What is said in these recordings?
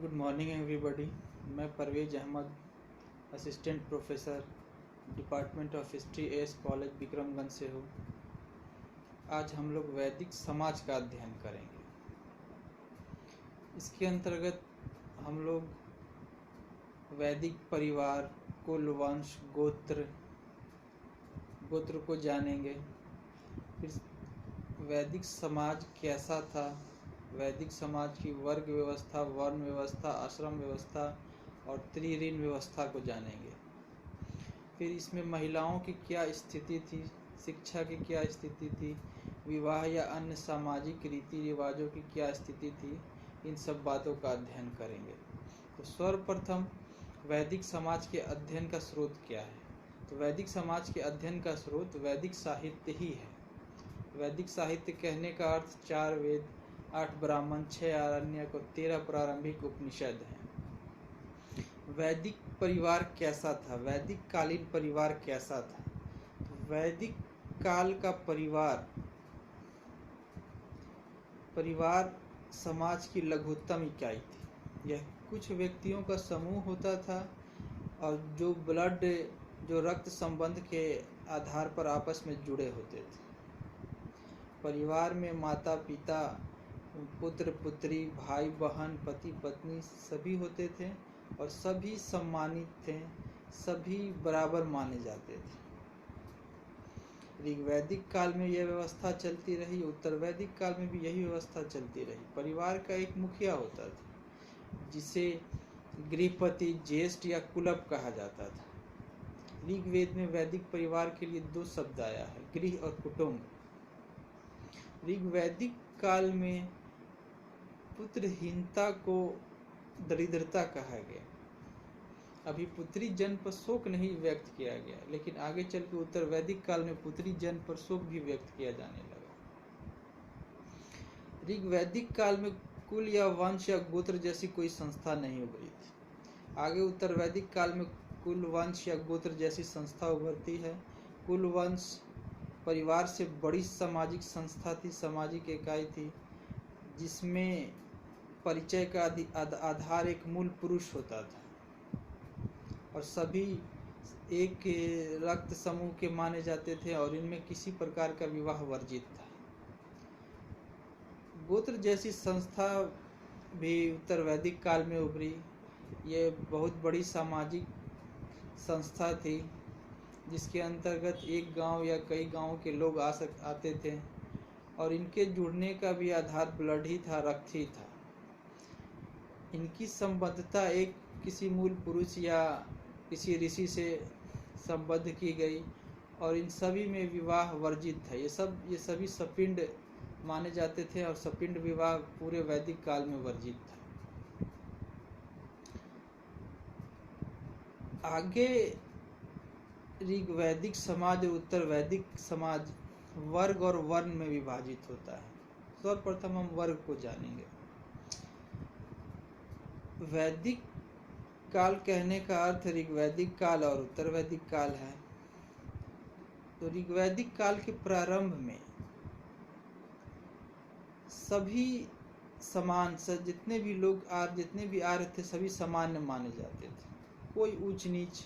Good morning everybody. मैं Parvez Ahmad, assistant professor, department of history, S college, Vikramganj से हूँ। आज हम लोग वैदिक समाज का अध्ययन करेंगे। इसके अंतर्गत हम लोग वैदिक परिवार, कुल, वंश, गोत्र को जानेंगे। फिर वैदिक समाज कैसा था, वैदिक समाज की वर्ग व्यवस्था, वर्ण व्यवस्था, आश्रम व्यवस्था और त्रिऋण व्यवस्था को जानेंगे। फिर इसमें महिलाओं की क्या स्थिति थी, शिक्षा की क्या स्थिति थी, विवाह या अन्य सामाजिक रीति रिवाजों की क्या स्थिति थी, इन सब बातों का अध्ययन करेंगे। तो सर्वप्रथम वैदिक समाज के अध्ययन का स्रोत क्या है? तो वैदिक समाज के अध्ययन का स्रोत वैदिक साहित्य ही है। वैदिक साहित्य कहने का अर्थ 4 वेद, 8 ब्राह्मण, 6 आरण्यक और 13 प्रारंभिक उपनिषद हैं। वैदिक परिवार कैसा था, वैदिक कालीन परिवार कैसा था? तो वैदिक काल का परिवार समाज की लघुत्तम इकाई थी। यह कुछ व्यक्तियों का समूह होता था और जो रक्त संबंध के आधार पर आपस में जुड़े होते थे। परिवार में माता पिता, पुत्र पुत्री, भाई बहन, पति पत्नी सभी होते थे और सभी सम्मानित थे, सभी बराबर माने जाते थे। ऋग्वैदिक काल में यह व्यवस्था चलती रही, उत्तर वैदिक काल में भी यही व्यवस्था चलती रही। परिवार का एक मुखिया होता था जिसे गृहपति, ज्येष्ठ या कुलप कहा जाता था। ऋग्वेद में वैदिक परिवार के लिए 2 शब्द आया है, गृह और कुटुंब। ऋग्वैदिक काल में पुत्रहीनता को दरिद्रता कहा गया। अभी पुत्री जन्म पर शोक नहीं व्यक्त किया गया, लेकिन आगे चल के उत्तर वैदिक काल में पुत्री जन्म पर शोक भी व्यक्त किया जाने लगा। ऋग्वैदिक काल में कुल या वंश या गोत्र जैसी कोई संस्था नहीं उभरी थी। आगे उत्तर वैदिक काल में कुल, वंश या गोत्र जैसी संस्था उभरती है। कुल वंश परिवार से बड़ी सामाजिक संस्था थी, सामाजिक इकाई थी, जिसमें परिचय का आधार एक मूल पुरुष होता था और सभी एक रक्त समूह के माने जाते थे और इनमें किसी प्रकार का विवाह वर्जित था। गोत्र जैसी संस्था भी उत्तर वैदिक काल में उभरी। ये बहुत बड़ी सामाजिक संस्था थी जिसके अंतर्गत एक गांव या कई गांवों के लोग आते थे और इनके जुड़ने का भी आधार ब्लड ही था, रक्त ही था। इनकी संबद्धता एक किसी मूल पुरुष या किसी ऋषि से संबद्ध की गई और इन सभी में विवाह वर्जित था। ये सभी सपिंड माने जाते थे और सपिंड विवाह पूरे वैदिक काल में वर्जित था। आगे ऋग्वैदिक समाज और उत्तर वैदिक समाज वर्ग और वर्ण में विभाजित होता है। सर्वप्रथम हम वर्ग को जानेंगे। वैदिक काल कहने का अर्थ ऋग्वैदिक काल और उत्तर वैदिक काल है। तो ऋग्वैदिक काल के प्रारंभ में सभी समान, जितने भी आ रहे थे सभी सामान्य माने जाते थे। कोई ऊंच नीच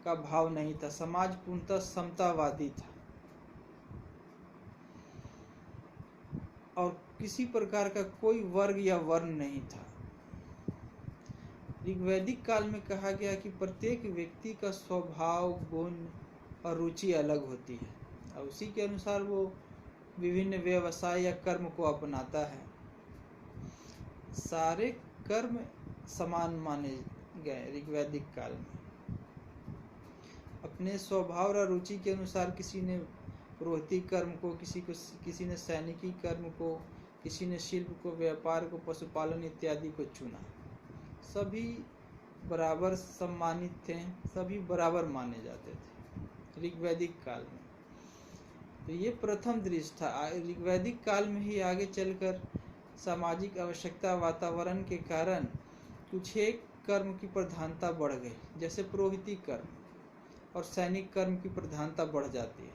का भाव नहीं था। समाज पूर्णतः समतावादी था और किसी प्रकार का कोई वर्ग या वर्ण नहीं था। ऋग्वैदिक काल में कहा गया कि प्रत्येक व्यक्ति का स्वभाव, गुण और रुचि अलग होती है और उसी के अनुसार वो विभिन्न व्यवसाय या कर्म को अपनाता है। सारे कर्म समान माने गए ऋग्वैदिक काल में। अपने स्वभाव और रुचि के अनुसार किसी ने पुरोहिती कर्म को, किसी ने सैनिकी कर्म को, किसी ने शिल्प को, व्यापार को, पशुपालन इत्यादि को चुना। सभी बराबर सम्मानित थे, सभी बराबर माने जाते थे ऋग्वैदिक काल में। तो ये प्रथम दृश्य था। ऋग्वैदिक काल में ही आगे चलकर सामाजिक आवश्यकता, वातावरण के कारण कुछ एक कर्म की प्रधानता बढ़ गई, जैसे पुरोहिती कर्म और सैनिक कर्म की प्रधानता बढ़ जाती है।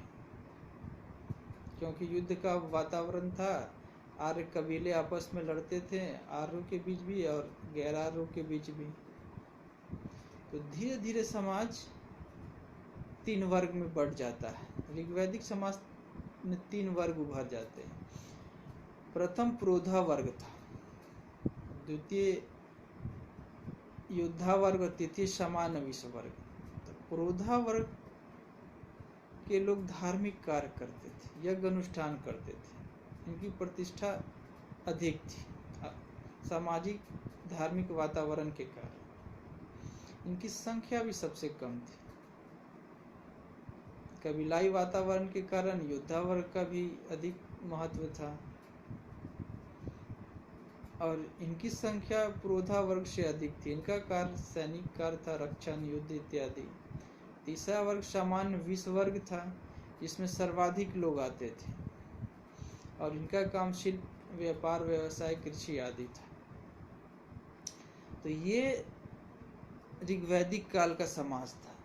क्योंकि युद्ध का वातावरण था आर्य कबीले आपस में लड़ते थे, आर्यों के बीच भी और गैर आर्यों के बीच भी। तो धीरे धीरे समाज 3 वर्ग में बढ़ जाता है। ऋग्वैदिक समाज में 3 वर्ग उभर जाते हैं। प्रथम पुरोधा वर्ग था, द्वितीय योद्धा वर्ग और तृतीय सामान्य विषय वर्ग। तो पुरोधा वर्ग के लोग धार्मिक कार्य करते थे, यज्ञ अनुष्ठान करते थे, इनकी प्रतिष्ठा अधिक थी सामाजिक धार्मिक वातावरण के कारण। इनकी संख्या भी सबसे कम थी। कबीलाई वातावरण के कारण योद्धा वर्ग का भी अधिक महत्व था और इनकी संख्या पुरोधा वर्ग से अधिक थी। इनका कार्य सैनिक कार्य था, रक्षण, युद्ध इत्यादि। तीसरा वर्ग सामान्य विष वर्ग था, जिसमें सर्वाधिक लोग आते थे और इनका काम शिल्प, व्यापार, व्यवसाय, कृषि आदि था। तो ये ऋग्वैदिक काल का समाज था।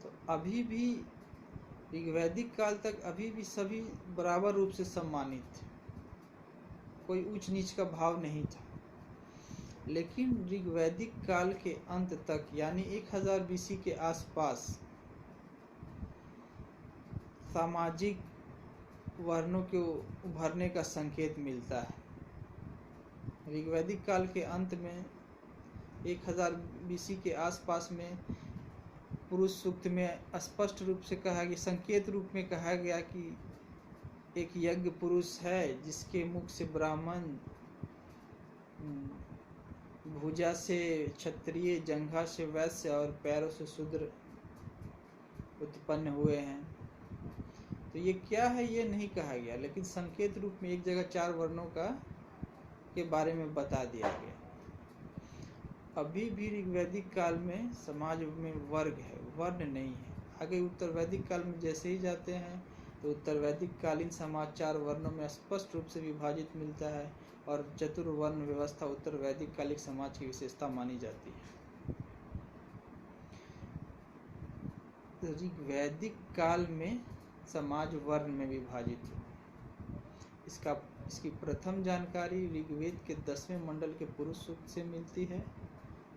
तो अभी भी ऋग्वैदिक काल तक अभी भी सभी बराबर रूप से सम्मानित थे, कोई ऊंच नीच का भाव नहीं था। लेकिन ऋग्वैदिक काल के अंत तक यानी 1000 बीसी के आसपास सामाजिक वर्णों के उभरने का संकेत मिलता है। ऋग्वैदिक काल के अंत में 1000 बीसी के आसपास में पुरुष सूक्त में स्पष्ट रूप से कहा गया, संकेत रूप में कहा गया कि एक यज्ञ पुरुष है जिसके मुख से ब्राह्मण, भुजा से क्षत्रिय, जंघा से वैश्य और पैरों से शूद्र उत्पन्न हुए हैं। तो ये क्या है ये नहीं कहा गया, लेकिन संकेत रूप में एक जगह 4 वर्णों का के बारे में बता दिया गया। अभी भी ऋग्वैदिक काल में समाज में वर्ग है, वर्ण नहीं है। आगे उत्तर वैदिक काल में जैसे ही जाते हैं तो उत्तर वैदिक कालीन समाज 4 वर्णों में स्पष्ट रूप से विभाजित मिलता है और चतुर्वर्ण व्यवस्था उत्तर वैदिक कालिक समाज की विशेषता मानी जाती है। ऋग्वैदिक काल में समाज वर्ण में विभाजित है। इसकी प्रथम जानकारी ऋग्वेद के 10वें मंडल के पुरुष सूक्त से मिलती है,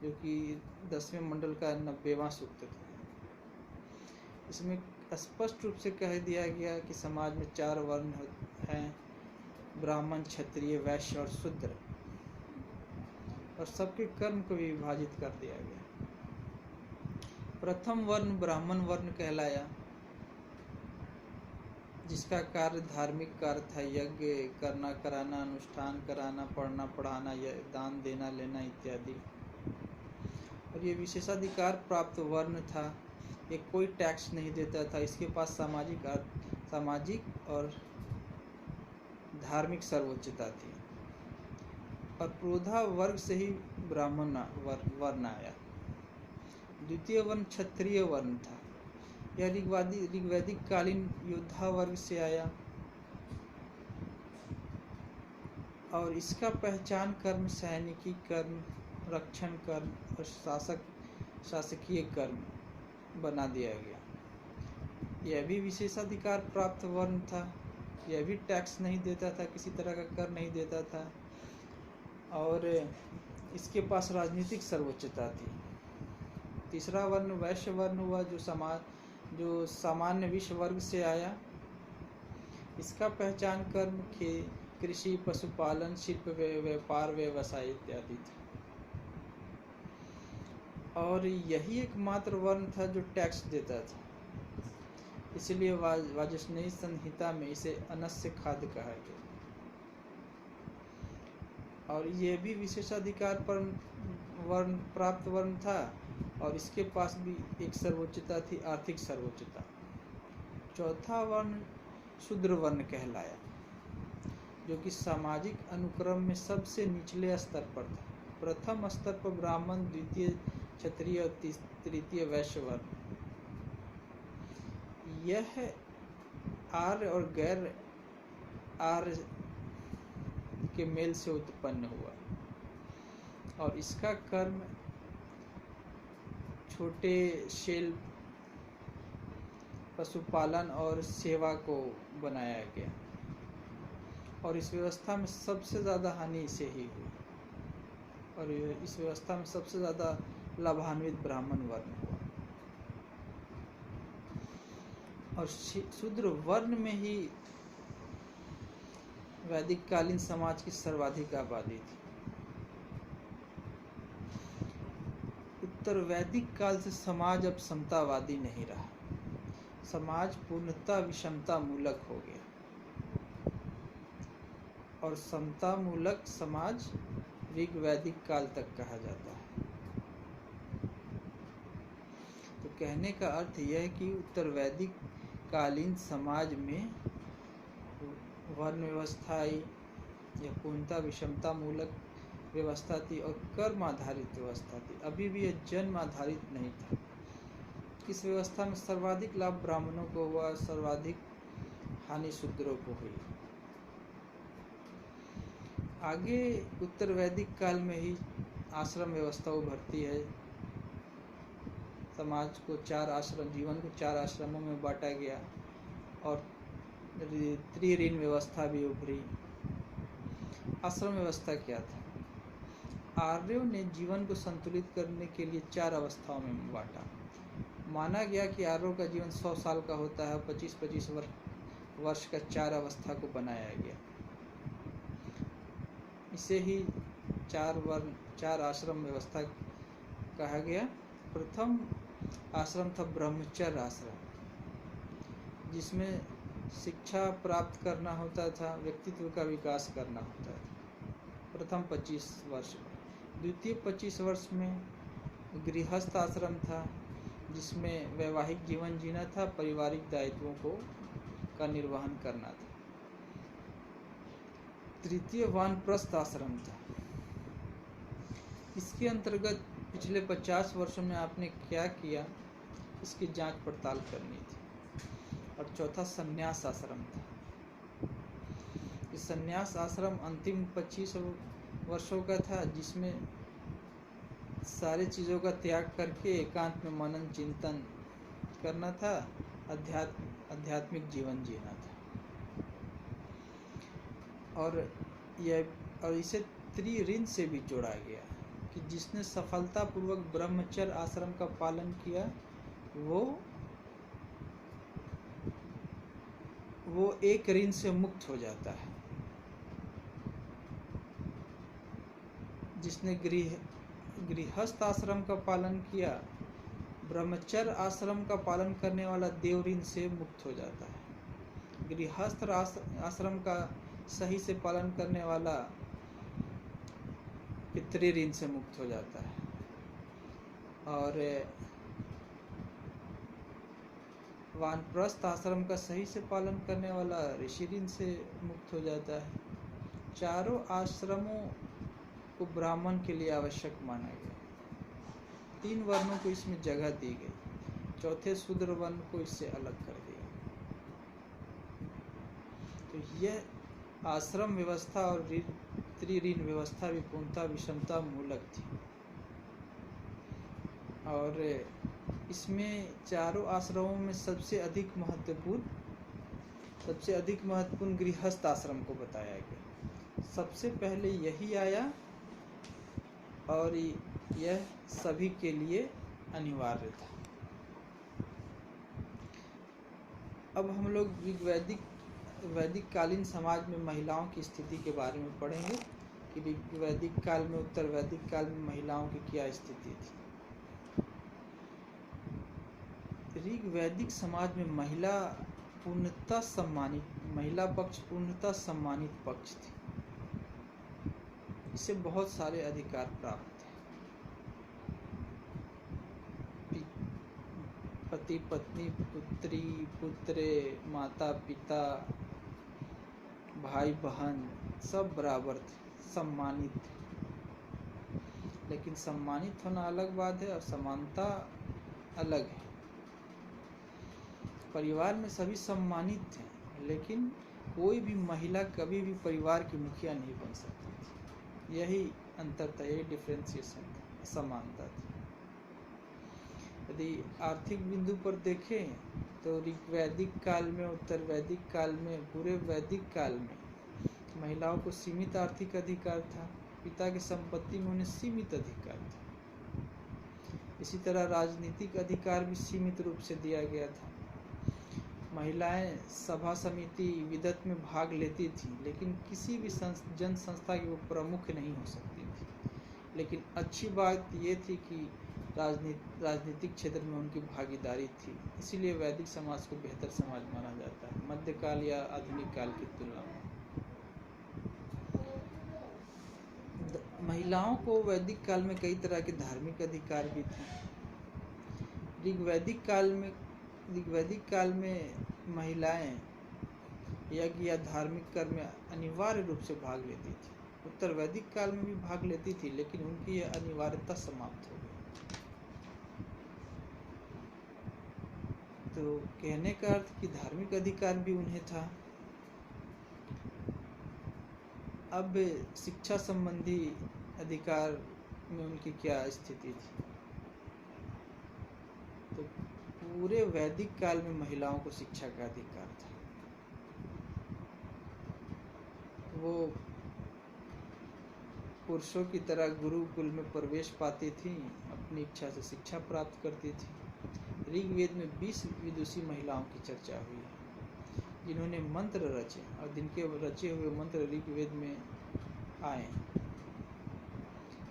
जो कि 10वें मंडल का 90वां सूक्त था। इसमें स्पष्ट रूप से कह दिया गया कि समाज में 4 वर्ण हैं, ब्राह्मण, क्षत्रिय, वैश्य और शूद्र, और सबके कर्म को विभाजित कर दिया गया। प्रथम वर्ण ब्राह्मण वर्ण कहलाया, जिसका कार्य धार्मिक कार्य था, यज्ञ करना, कराना, अनुष्ठान कराना, पढ़ना, पढ़ाना, दान देना, लेना इत्यादि। और ये विशेषाधिकार प्राप्त वर्ण था, ये कोई टैक्स नहीं देता था, इसके पास सामाजिक और धार्मिक सर्वोच्चता थी। और पुरोधा वर्ग से ही ब्राह्मण वर्ण आया। द्वितीय वर्ण क्षत्रिय वर्ण था, यह ऋग्वैदिक कालीन योद्धा वर्ग से आया और इसका पहचान कर्म, सैनिकी कर्म, रक्षण कर्म और शासकीय कर्म बना दिया गया। यह भी विशेषाधिकार प्राप्त वर्ण था, यह भी टैक्स नहीं देता था, किसी तरह का कर नहीं देता था और इसके पास राजनीतिक सर्वोच्चता थी। तीसरा वर्ण वैश्य वर्ण हुआ, जो सामान्य विश्व वर्ग से आया। इसका पहचान कर्म, कृषि, पशुपालन, शिल्प, व्यापार, व्यवसाय इत्यादि था और यही एकमात्र वर्ण था जो टैक्स देता था। इसलिए वाजस्नेयी संहिता में इसे अनस्य खाद्य कहा गया। और यह भी विशेषाधिकार पर वर्ण प्राप्त वर्ण था और इसके पास भी एक सर्वोच्चता थी, आर्थिक सर्वोच्चता। चौथा वर्ण शूद्र वर्ण कहलाया, जो कि सामाजिक अनुक्रम में सबसे निचले स्तर पर था। प्रथम स्तर पर ब्राह्मण, द्वितीय क्षत्रिय और तृतीय वैश्य वर्ण। यह आर्य और गैर आर्य के मेल से उत्पन्न हुआ और इसका कर्म छोटे शिल्प, पशुपालन और सेवा को बनाया गया। और इस व्यवस्था में सबसे ज़्यादा हानि इसे ही हुई, और इस व्यवस्था में सबसे ज़्यादा लाभान्वित ब्राह्मण वर्ण हुआ। और शूद्र वर्ण में ही वैदिक कालीन समाज की सर्वाधिक आबादी थी। उत्तर वैदिक काल से समाज अब समतावादी नहीं रहा, समाज पूर्णतः विषमता मूलक हो गया, और समता मूलक समाज ऋग वैदिक काल तक कहा जाता है। तो कहने का अर्थ यह है कि उत्तर वैदिक कालीन समाज में वर्ण व्यवस्था या पूर्णतः विषमता मूलक व्यवस्था थी और कर्म आधारित व्यवस्था थी। अभी भी यह जन्म आधारित नहीं था। इस व्यवस्था में सर्वाधिक लाभ ब्राह्मणों को हुआ, सर्वाधिक हानि शूद्रों को हुई। आगे उत्तर वैदिक काल में ही आश्रम व्यवस्था उभरती है। समाज को 4 आश्रम, जीवन को 4 आश्रमों में बांटा गया, और त्रिऋण व्यवस्था भी उभरी। आश्रम व्यवस्था क्या था? आर्यों ने जीवन को संतुलित करने के लिए 4 अवस्थाओं में बांटा। माना गया कि आर्यों का जीवन 100 साल का होता है, 25-25 वर्ष का 4 अवस्था को बनाया गया। इसे ही 4 आश्रम व्यवस्था कहा गया। प्रथम आश्रम था ब्रह्मचर्य आश्रम, जिसमें शिक्षा प्राप्त करना होता था, व्यक्तित्व का विकास करना होता था प्रथम 25 वर्ष में। द्वितीय 25 वर्ष में गृहस्थ आश्रम था, जिसमें वैवाहिक जीवन जीना था, पारिवारिक दायित्वों का निर्वहन करना था। तृतीय वानप्रस्थ आश्रम था। इसके अंतर्गत पिछले 50 वर्षों में आपने क्या किया, इसकी जांच पड़ताल करनी थी। और चौथा संन्यास आश्रम था। इस संन्यास आश्रम अंतिम 25 वर्षों का था, जिसमें सारी चीज़ों का त्याग करके एकांत में मनन चिंतन करना था, आध्यात्मिक जीवन जीना था। और इसे त्रिऋण से भी जोड़ा गया कि जिसने सफलतापूर्वक ब्रह्मचर्य आश्रम का पालन किया वो एक ऋण से मुक्त हो जाता है। जिसने गृहस्थ आश्रम का पालन किया, ब्रह्मचर्य आश्रम का पालन करने वाला देव ऋण से मुक्त हो जाता है। गृहस्थ आश्रम का सही से पालन करने वाला पितृ ऋण से मुक्त हो जाता है, और वानप्रस्थ आश्रम का सही से पालन करने वाला ऋषि ऋण से मुक्त हो जाता है। चारों आश्रमों को ब्राह्मण के लिए आवश्यक माना गया। 3 वर्णों को इसमें जगह दी गई, चौथे शूद्र वर्ण को इससे अलग कर दिया। तो यह आश्रम व्यवस्था और त्रिऋण व्यवस्था भी पूर्णतः विषमता मूलक थी, और इसमें चारों आश्रमों में सबसे अधिक महत्वपूर्ण गृहस्थ आश्रम को बताया गया। सबसे पहले यही आया, और यह सभी के लिए अनिवार्य था। अब हम लोग वैदिक कालीन समाज में महिलाओं की स्थिति के बारे में पढ़ेंगे कि वैदिक काल में, उत्तर वैदिक काल में महिलाओं की क्या स्थिति थी। ऋग वैदिक समाज में महिला पक्ष पूर्णतः सम्मानित पक्ष थी। इसे बहुत सारे अधिकार प्राप्त थे। पति पत्नी, पुत्री पुत्रे, माता पिता, भाई बहन सब बराबर थे, सम्मानित थे। लेकिन सम्मानित होना अलग बात है और समानता अलग है। परिवार में सभी सम्मानित थे, लेकिन कोई भी महिला कभी भी परिवार की मुखिया नहीं बन सकती थी। यही अंतर था, यही डिफरेंशिएशन था, समानता थी। यदि आर्थिक बिंदु पर देखें तो ऋग वैदिक काल में, उत्तर वैदिक काल में, पूरे वैदिक काल में महिलाओं को सीमित आर्थिक अधिकार था। पिता की संपत्ति में उन्हें सीमित अधिकार था। इसी तरह राजनीतिक अधिकार भी सीमित रूप से दिया गया था। महिलाएं सभा समिति विदत में भाग लेती थीं, लेकिन किसी भी जन संस्था की वो प्रमुख नहीं हो सकती थी। लेकिन अच्छी बात ये थी कि राजनीतिक क्षेत्र में उनकी भागीदारी थी। इसीलिए वैदिक समाज को बेहतर समाज माना जाता है मध्यकाल या आधुनिक काल की तुलना में। महिलाओं को वैदिक काल में कई तरह के धार्मिक अधिकार भी थे। ऋग्वैदिक काल में महिलाएं यज्ञ या धार्मिक कर्म में अनिवार्य रूप से भाग लेती थी। उत्तर वैदिक काल में भी भाग लेती थी, लेकिन उनकी यह अनिवार्यता समाप्त हो गई। तो कहने का अर्थ कि धार्मिक अधिकार भी उन्हें था। अब शिक्षा संबंधी अधिकार में उनकी क्या स्थिति थी? तो पूरे वैदिक काल में महिलाओं को शिक्षा का अधिकार था। वो पुरुषों की तरह गुरुकुल में प्रवेश पाती थीं, अपनी इच्छा से शिक्षा प्राप्त करती थी। ऋग्वेद में 20 विदुषी महिलाओं की चर्चा हुई है, जिन्होंने मंत्र रचे और जिनके रचे हुए मंत्र ऋग्वेद में आए।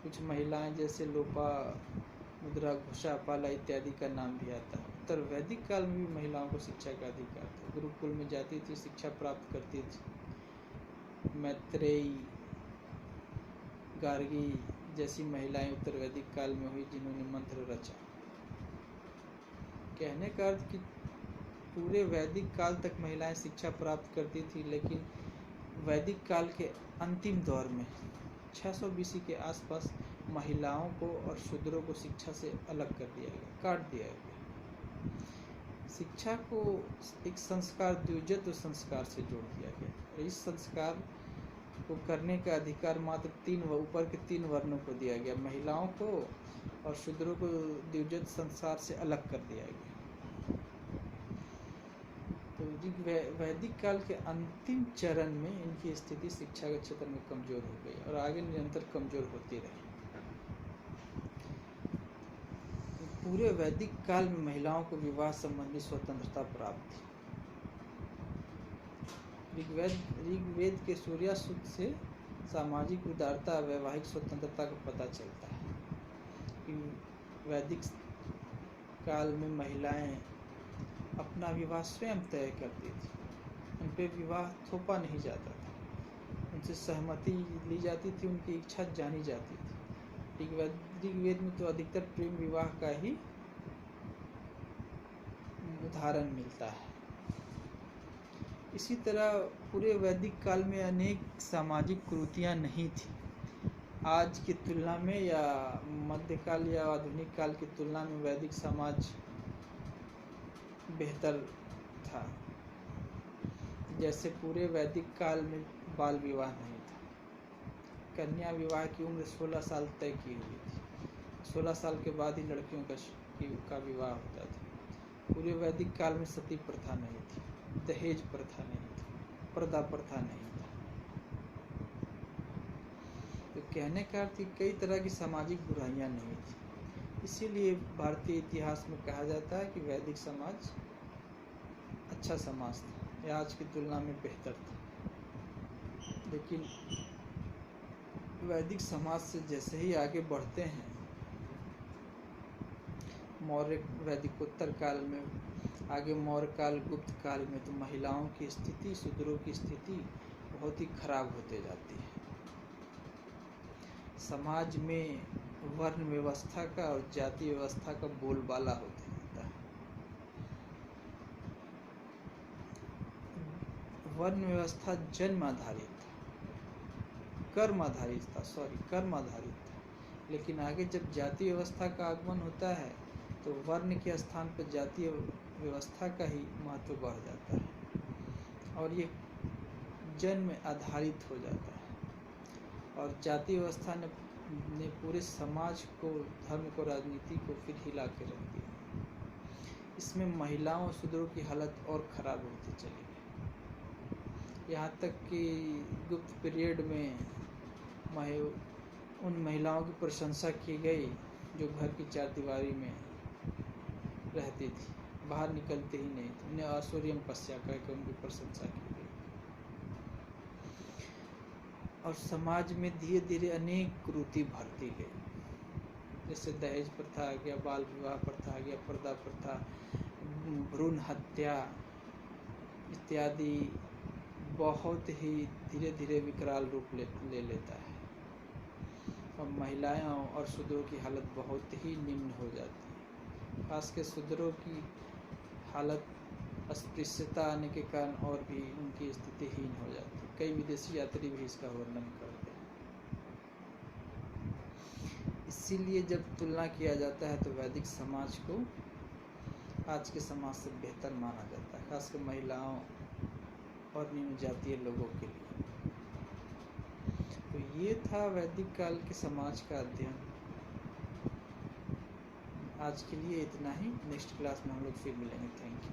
कुछ महिलाएं जैसे लोपा, मुद्रा, घोषा, पाला इत्यादि का नाम भी आता है। उत्तर वैदिक काल में भी महिलाओं को शिक्षा का अधिकार था। गुरुकुल में जाती थी, शिक्षा प्राप्त करती थी। मैत्रेयी, गार्गी जैसी महिलाएं उत्तर वैदिक काल में हुई, जिन्होंने मंत्र रचा। कहने का अर्थ कि पूरे वैदिक काल तक महिलाएं शिक्षा प्राप्त करती थी, लेकिन वैदिक काल के अंतिम दौर में 600 BC के आसपास महिलाओं को और शूद्रों को शिक्षा से अलग कर दिया गया, काट दिया गया। शिक्षा को एक संस्कार, द्विजत्व संस्कार से जोड़ दिया गया। इस संस्कार को करने का अधिकार मात्र ऊपर के 3 वर्णों को दिया गया। महिलाओं को और शूद्रों को द्विजत्व संस्कार से अलग कर दिया गया। तो वैदिक काल के अंतिम चरण में इनकी स्थिति शिक्षा के क्षेत्र में कमजोर हो गई और आगे निरंतर कमजोर होती रही। पूरे वैदिक काल में महिलाओं को विवाह संबंधी स्वतंत्रता प्राप्त थी। ऋग्वेद के सूर्या सूक्त से सामाजिक उदारता, वैवाहिक स्वतंत्रता का पता चलता है। वैदिक काल में महिलाएं अपना विवाह स्वयं तय करती थी। उन पर विवाह थोपा नहीं जाता था, उनसे सहमति ली जाती थी, उनकी इच्छा जानी जाती थी। ऋग्वेद में तो अधिकतर प्रेम विवाह का ही उदाहरण मिलता है। इसी तरह पूरे वैदिक काल में अनेक सामाजिक कुरीतियां नहीं थी। आज की तुलना में या मध्यकाल या आधुनिक काल की तुलना में वैदिक समाज बेहतर था। जैसे पूरे वैदिक काल में बाल विवाह नहीं था। कन्या विवाह की उम्र 16 साल तय की हुई थी। 16 साल के बाद ही लड़कियों का विवाह होता था। पूरे वैदिक काल में सती प्रथा नहीं थी, दहेज प्रथा नहीं थी, पर्दा प्रथा नहीं था। तो कहने का अर्थ कई तरह की सामाजिक बुराइयां नहीं थी। इसीलिए भारतीय इतिहास में कहा जाता है कि वैदिक समाज अच्छा समाज था या आज की तुलना में बेहतर था। लेकिन वैदिक समाज से जैसे ही आगे बढ़ते हैं, मौर्य वैदिकोत्तर काल में आगे मौर्य काल, गुप्त काल में, तो महिलाओं की स्थिति, शूद्रों की स्थिति बहुत ही खराब होते जाती है। समाज में वर्ण व्यवस्था का और जाति व्यवस्था का बोलबाला होते रहता है। वर्ण व्यवस्था जन्म आधारित था, कर्म आधारित था। लेकिन आगे जब जाति व्यवस्था का आगमन होता है तो वर्ण के स्थान पर जातीय व्यवस्था का ही महत्व बढ़ जाता है और ये जन्म आधारित हो जाता है। और जाति व्यवस्था ने पूरे समाज को, धर्म को, राजनीति को फिर हिला के रख दिया। इसमें महिलाओं और शूद्रों की हालत और खराब होती चली गई। यहाँ तक कि गुप्त पीरियड में उन महिलाओं की प्रशंसा की गई जो घर की चारदीवारी में रहती थी, बाहर निकलते ही नहीं थे। उन्हें आसूर्यम पश्या कह के उनकी प्रशंसा की गई। और समाज में धीरे धीरे अनेक कुरीति भरती गई, जैसे दहेज प्रथा आ गया, बाल विवाह प्रथा आ गया, पर्दा प्रथा, भ्रूण हत्या इत्यादि बहुत ही धीरे धीरे विकराल रूप ले लेता है। और महिलाएं और शूद्रों की हालत बहुत ही निम्न हो जाती है। खासकर शूद्रों की हालत अस्पृश्यता आने के कारण और भी उनकी स्थिति हीन हो जाती है। कई विदेशी यात्री भी इसका वर्णन करते हैं। इसीलिए जब तुलना किया जाता है तो वैदिक समाज को आज के समाज से बेहतर माना जाता है, खासकर महिलाओं और निम्न जातीय लोगों के लिए। तो ये था वैदिक काल के समाज का अध्ययन। आज के लिए इतना ही। नेक्स्ट क्लास में हम लोग फिर मिलेंगे। Thank you.